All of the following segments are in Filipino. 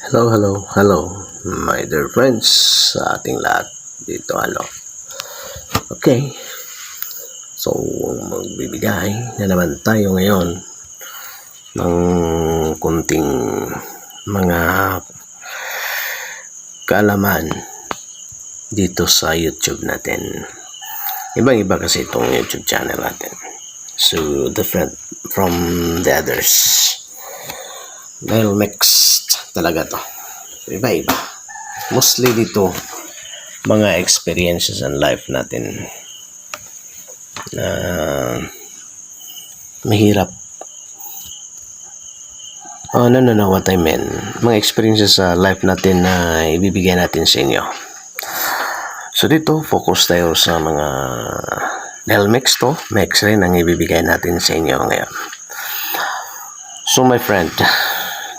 Hello, hello, hello, my dear friends sa ating lahat dito. Okay, so magbibigay na naman tayo ngayon ng kunting mga kaalaman dito sa YouTube natin. Ibang-iba kasi itong YouTube channel natin. So, different from the others. Dahil mixed talaga to. Iba-iba. Mostly dito, mga experiences and life natin na mahirap. No, what I mean. Mga experiences sa life natin na ibibigay natin sa inyo. So dito, focus tayo sa mga dahil mix rin ang ibibigay natin sa inyo ngayon. So my friend,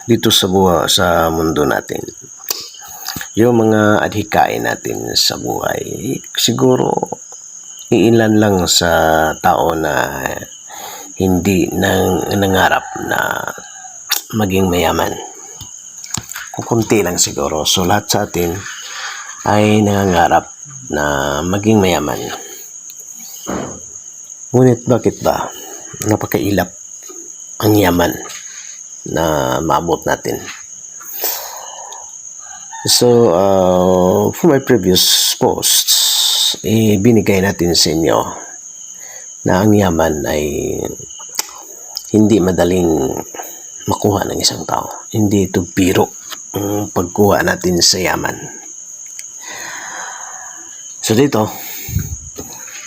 dito sa mundo natin, yung mga adhikain natin sa buhay, siguro iilan lang sa tao na hindi nangarap na maging mayaman. Kukunti lang siguro. So lahat sa atin ay nangangarap na maging mayaman. Ngunit bakit ba napakailap ang yaman na maabot natin? So, for my previous posts, binigay natin sa inyo na ang yaman ay hindi madaling makuha ng isang tao. Hindi ito biro ang pagkuha natin sa yaman. So dito,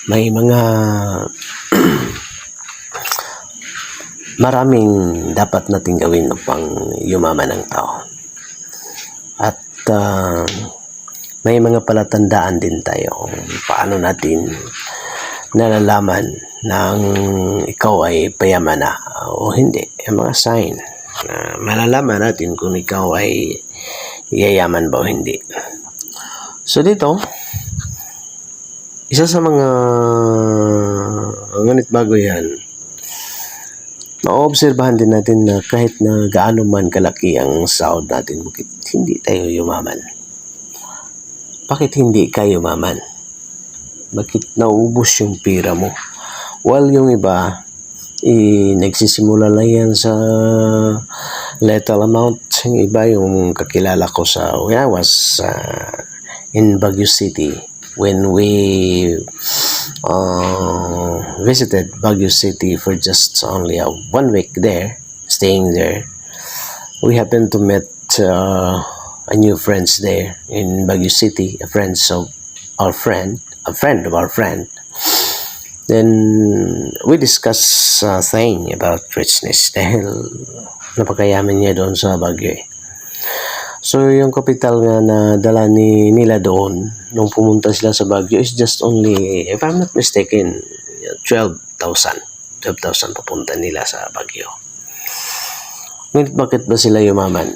may mga maraming dapat natin gawin upang yumaman ang tao. At may mga palatandaan din tayo kung paano natin nalalaman na ikaw ay payaman na o hindi. Yung mga sign na malalaman natin kung ikaw ay yayaman ba o hindi. So dito, isa sa mga ngunit bago yan, maobserbahan din natin na kahit na gaano man kalaki ang sahod natin, bakit hindi tayo yumaman? Bakit hindi ka yumaman? Bakit naubos yung pera mo? Well, yung iba, nagsisimula lang yan sa little amount. Yung iba, yung kakilala ko when I was in Baguio City, when we visited Baguio City for just only 1 week there, staying there, we happened to meet a new friends there in Baguio City, a friend of our friend. Then we discussed thing about richness dahil napakayaman niya doon sa Baguio. So yung kapital nga na dala nila doon nung pumunta sila sa Baguio is just only, if I'm not mistaken, 12,000 papunta nila sa Baguio. Ngunit bakit ba sila yumaman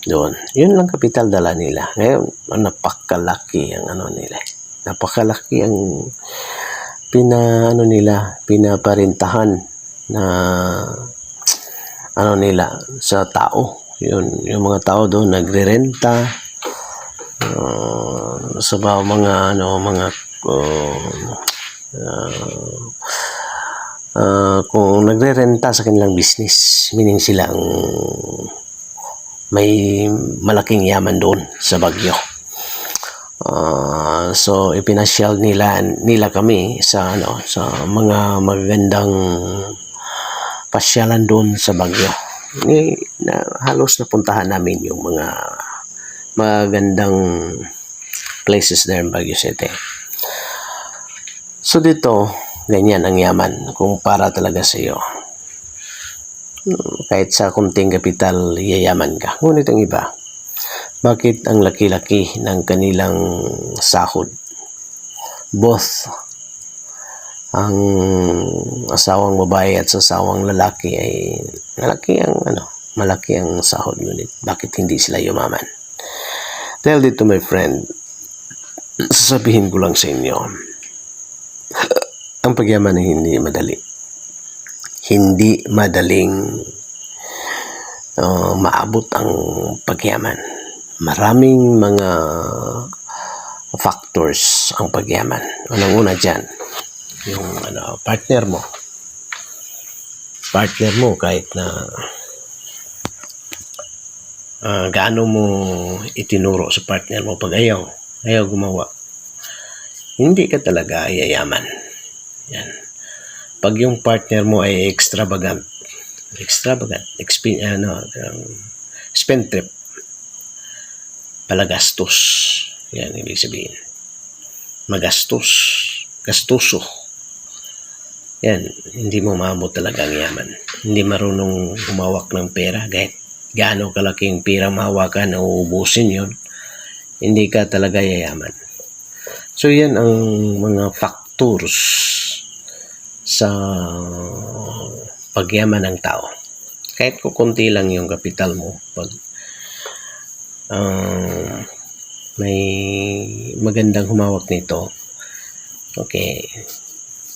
doon? Yun lang kapital dala nila. Ngayon, napakalaki ang nila. Napakalaki ang pinaparintahan na nila sa tao. Yung mga tao doon nagrerenta sa mga kung nagrerenta sa kanilang business, meaning sila ang may malaking yaman doon sa Baguio. So ipinasyal nila kami sa mga magagandang pasyalan doon sa Baguio. Halos napuntahan namin yung mga magandang places there in Baguio City. So dito, ganyan ang yaman kung para talaga sa iyo. Kahit sa kunting kapital, yayaman ka. Ngunit ang iba, bakit ang laki-laki ng kanilang sahod? Both ang asawang babae at asawang lalaki ay malaki ang sahod, ngunit bakit hindi sila yumaman? Dahil dito, my friend, sasabihin ko lang sa inyo, ang pagyaman ay hindi madali. Hindi madaling maabot ang pagyaman. maraming mga factors ang pagyaman. Unang-una dyan, yung partner mo. Partner mo kahit na gaano mo itinuro sa partner mo pag ayaw gumawa, hindi ka talaga yayaman. Yan. Pag yung partner mo ay extravagant, spend trip, palagastos. Yan, ibig sabihin. Magastos, gastuso. Yan, hindi mo maabot talaga ang yaman. Hindi marunong humawak ng pera, kahit gaano kalaking pera mahawakan o ubusin yun, hindi ka talaga yayaman. So yan ang mga factors sa pagyaman ng tao. Kahit kukunti lang yung kapital mo, pag may magandang humawak nito, okay,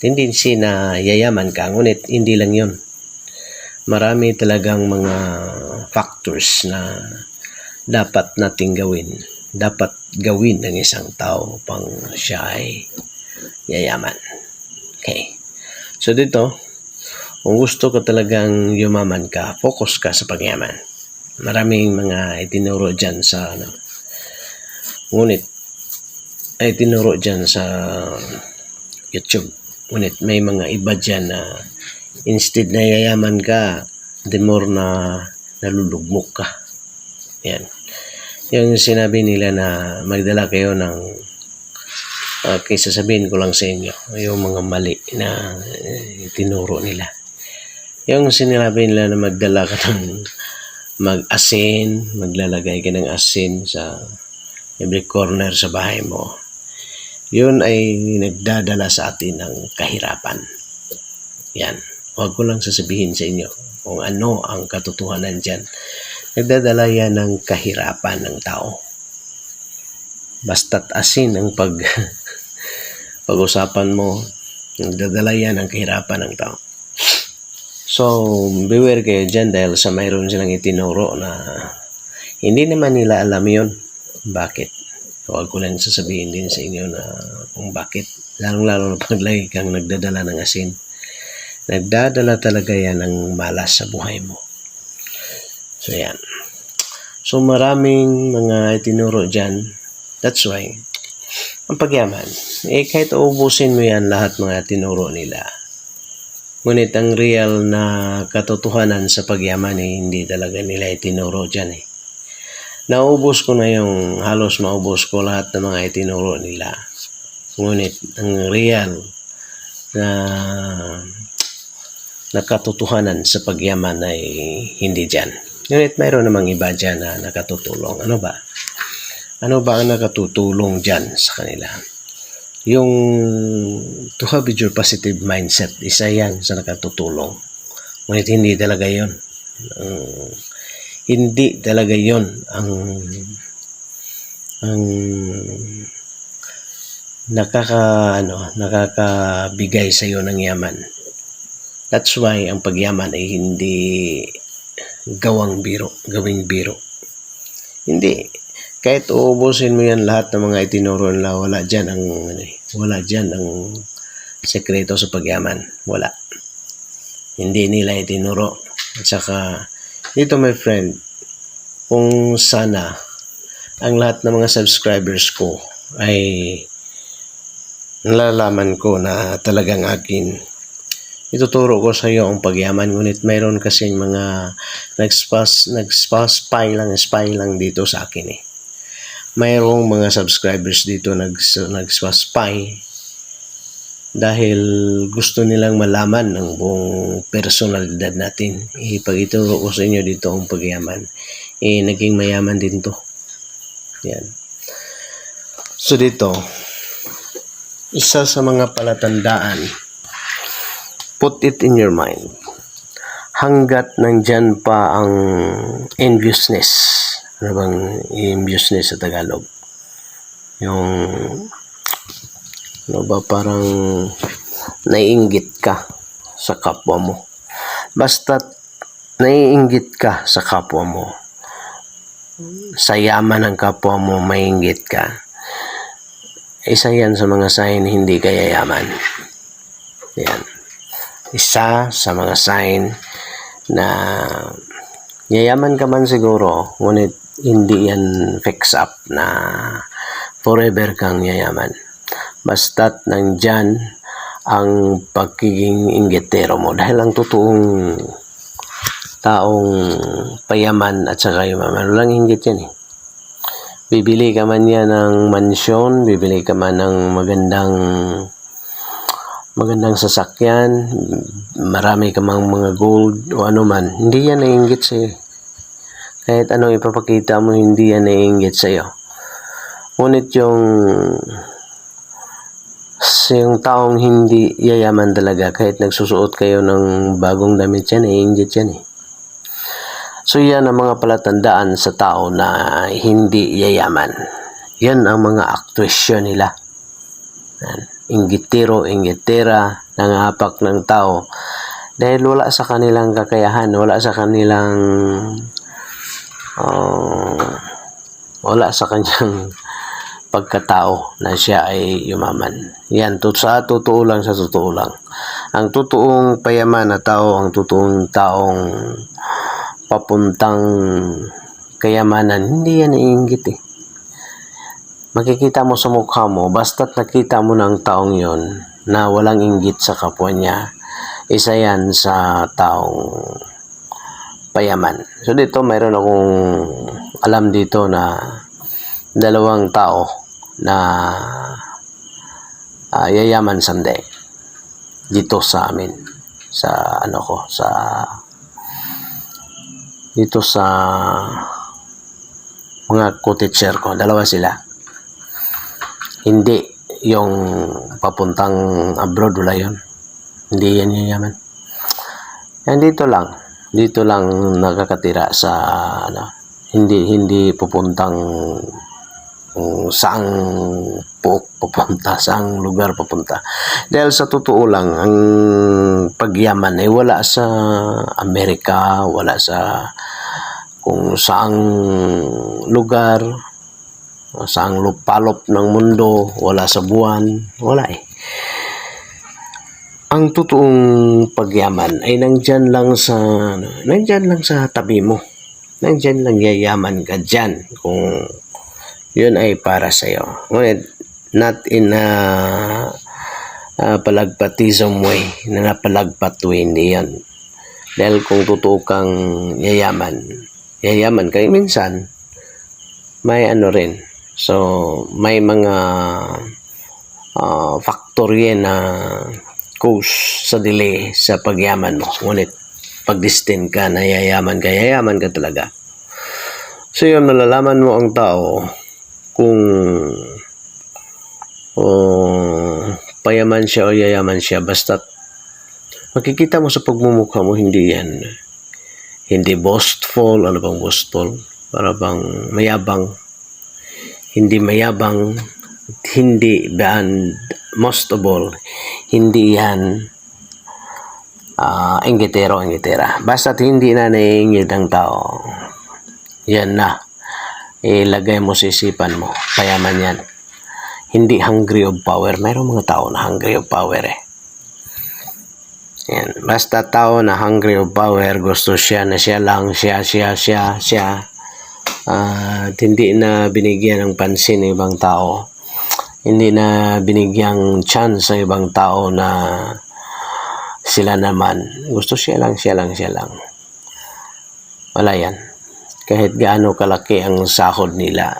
tendency na yayaman ka, ngunit hindi lang yun. Marami talagang mga factors na dapat nating gawin. Dapat gawin ng isang tao pang siya ay yayaman. Okay. So dito, kung gusto ko talagang yumaman ka, focus ka sa pagyaman. Maraming mga itinuro dyan sa ngunit ay tinuro dyan sa YouTube. Ngunit may mga iba dyan na instead na yayaman ka, the more na nalulugmok ka. Yan. Yung sinabi nila na magdala kayo ng kaysa sabihin ko lang sa inyo yung mga mali na tinuro nila. Yung sinabi nila na magdala ka ng mag-asin, maglalagay ka ng asin sa every corner sa bahay mo. Yun ay nagdadala sa atin ng kahirapan. Yan. Huwag ko lang sasabihin sa inyo kung ano ang katotohanan dyan. Nagdadala yan ng kahirapan ng tao. Basta't asin ang pag-usapan mo, nagdadala yan ng kahirapan ng tao. So, beware kayo dyan dahil sa mayroon silang itinuro na hindi naman nila alam yun. Bakit? Huwag ko lang sasabihin din sa inyo na kung bakit. Lalong-lalo na paglagi kang nagdadala ng asin. Nagdadala talaga yan ng malas sa buhay mo. So, yan. So, maraming mga itinuro dyan. That's why, ang pagyaman, kahit uubusin mo yan lahat mga tinuro nila. Ngunit ang real na katotohanan sa pagyaman hindi talaga nila itinuro dyan Naubos ko na yung, halos maubos ko lahat ng mga itinuro nila. Ngunit ang real na katotohanan sa pagyaman ay hindi dyan. Ngunit mayroon namang iba dyan na nakatutulong. Ano ba? Ano ba ang nakatutulong dyan sa kanila? Yung to have your positive mindset, isa yan sa nakatutulong. Ngunit hindi talaga yun. Hindi talaga yun ang nakakabigay sa iyo ng yaman. That's why ang pagyaman ay hindi gawing biro. Hindi. Kahit uubusin mo yan lahat ng mga itinuro nila, wala dyan ang sekreto sa pagyaman. Wala. Hindi nila itinuro. At saka, dito my friend, kung sana ang lahat ng mga subscribers ko ay nalalaman ko na talagang akin, ituturo ko sa iyo ang pagyaman. Ngunit mayroon kasing mga spy lang dito sa akin mayroong mga subscribers dito nagspy dahil gusto nilang malaman ang buong personalidad natin. Ipag-ituro ko sa inyo dito ang pagyaman. Naging mayaman din to. Yan. So dito, isa sa mga palatandaan, put it in your mind, hanggat nandyan pa ang enviousness. Ano bang enviousness sa Tagalog? Yung parang naiinggit ka sa kapwa mo. Basta't naiinggit ka sa kapwa mo, sa yaman ng kapwa mo mainggit ka, isa yan sa mga sign hindi ka yayaman. Yan. Isa sa mga sign na yayaman ka man siguro, ngunit hindi yan fix up na forever kang yayaman. Basta't nandyan ang pagiging inggitero mo. Dahil ang totoong taong payaman at saka yumaman, walang inggit yan eh. Bibili ka man yan ng mansyon, bibili ka man ng magandang sasakyan, marami ka mang mga gold o ano man, hindi yan naiinggit sa'yo. Kahit anong ipapakita mo, hindi yan naiinggit sa'yo. Ngunit yung taong hindi yayaman talaga, kahit nagsusuot kayo ng bagong damit yan, naiinggit yan eh. So yan ang mga palatandaan sa tao na hindi yayaman. Yan ang mga aktwasyon nila. Inggitero, inggitera, nangahapak ng tao. Dahil wala sa kanilang kakayahan, wala sa kanyang pagkatao na siya ay yumaman. Yan, sa totoo lang. Ang totoong payaman na tao, ang totoong taong papuntang kayamanan, hindi yan iinggit eh. Makikita mo sa mukha mo, basta't nakita mo ng taong yon na walang inggit sa kapwa niya, isa yan sa taong payaman. So dito, mayroon akong alam dito na dalawang tao na yayaman someday dito sa amin, dito sa mga co-teacher ko. Dalawa sila. Hindi yung papuntang abroad, wala yun. Hindi yan yayaman. Yan dito lang nakakatira sa hindi pupuntang saang saang lugar papunta. Dahil sa totoo lang, ang pagyaman ay wala sa Amerika, wala sa kung saang lugar, saang lupalop ng mundo, wala sa buwan, wala eh. Ang totoong pagyaman ay nandyan lang sa tabi mo. Nandyan lang, yayaman ka dyan kung yun ay para sa'yo. Ngunit not in a palagpatism way, na napalagpat way, hindi yan. Dahil kung totoo kang yayaman ka, minsan may rin. So may mga factor yan na cause sa delay sa pagyaman mo. Ngunit pag-destin ka na yayaman ka talaga. So yun, malalaman mo ang tao kung payaman siya o yayaman siya, basta't makikita mo sa pagmumukha mo, hindi boastful. Ano bang boastful? Para bang mayabang. Hindi mayabang, most of all, hindi yan inggitera. Basta't hindi na naiinggit ang tao, yan na, ilagay mo sa isipan mo, payaman yan. Hindi hungry of power. Mayroong mga tao na hungry of power eh. Yan. Basta tao na hungry of power, gusto siya na siya lang, siya. Hindi na binigyan ng pansin ng ibang tao. Hindi na binigyang chance sa ibang tao na sila naman. Gusto siya lang. Wala yan. Kahit gaano kalaki ang sahod nila,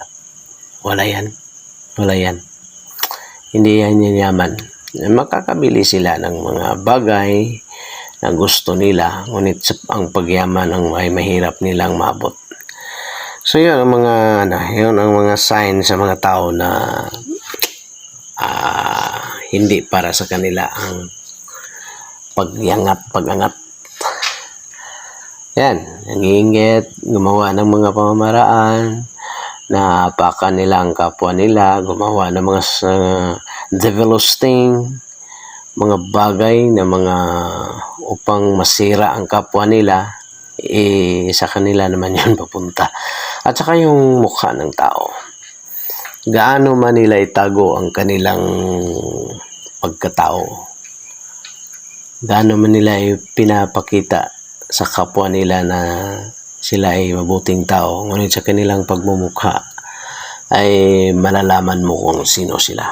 wala yan. Hindi yan yaman. Makakabili sila ng mga bagay na gusto nila, ngunit ang pagyaman ay mahirap nilang maabot. So yun ang mga sign sa mga tao na hindi para sa kanila ang pagangat. Yan, nag-iinggit, gumawa ng mga pamamaraan, nahapakan nila ang kapwa nila, gumawa ng mga devilous thing, mga bagay na upang masira ang kapwa nila. sa kanila naman yun papunta. At saka yung mukha ng tao. Gaano man nila itago ang kanilang pagkatao. Gaano man nila pinapakita sa kapwa nila na sila ay mabuting tao. Ngunit sa kanilang pagmumukha ay malalaman mo kung sino sila.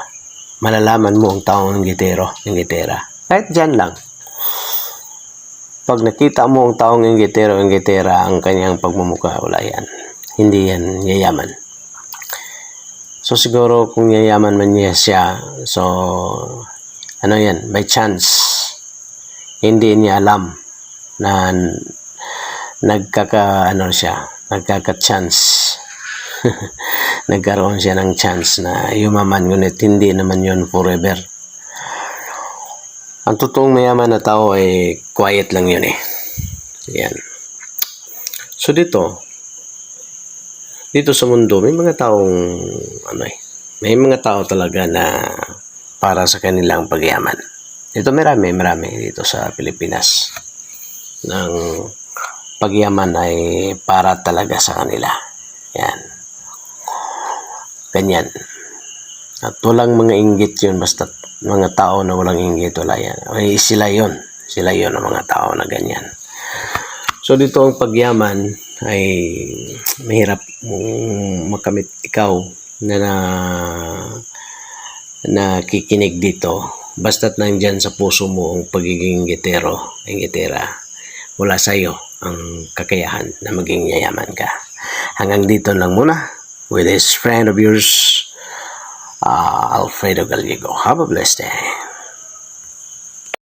Malalaman mo ang taong inggitero, inggitera. Kahit dyan lang. Pag nakita mo ang taong inggitero, inggitera, ang kanyang pagmumukha, wala yan. Hindi yan yayaman. So siguro kung yayaman man niya siya, so ano yan, by chance, hindi niya alam na nagkaka-chance. Nagkaroon siya ng chance na yumaman, ngunit hindi naman yun forever. Ang totoong mayaman na tao ay quiet lang yun eh. Yan. So dito sa mundo, may mga taong may mga tao talaga na para sa kanilang pagyaman. Dito marami dito sa Pilipinas. Ng pagyaman ay para talaga sa kanila. Yan. Ganyan. At walang mga inggit yun, basta mga tao na walang inggit, wala yan. Ay, sila yun ang mga tao na ganyan. So dito ang pagyaman ay mahirap makamit ikaw na kikinig dito, basta't nandyan sa puso mo ang pagiging inggitera, wala sa iyo ang kakayahan na maging yayaman ka. Hanggang dito lang muna with this friend of yours, Alfredo Gallego. Have a blessed day.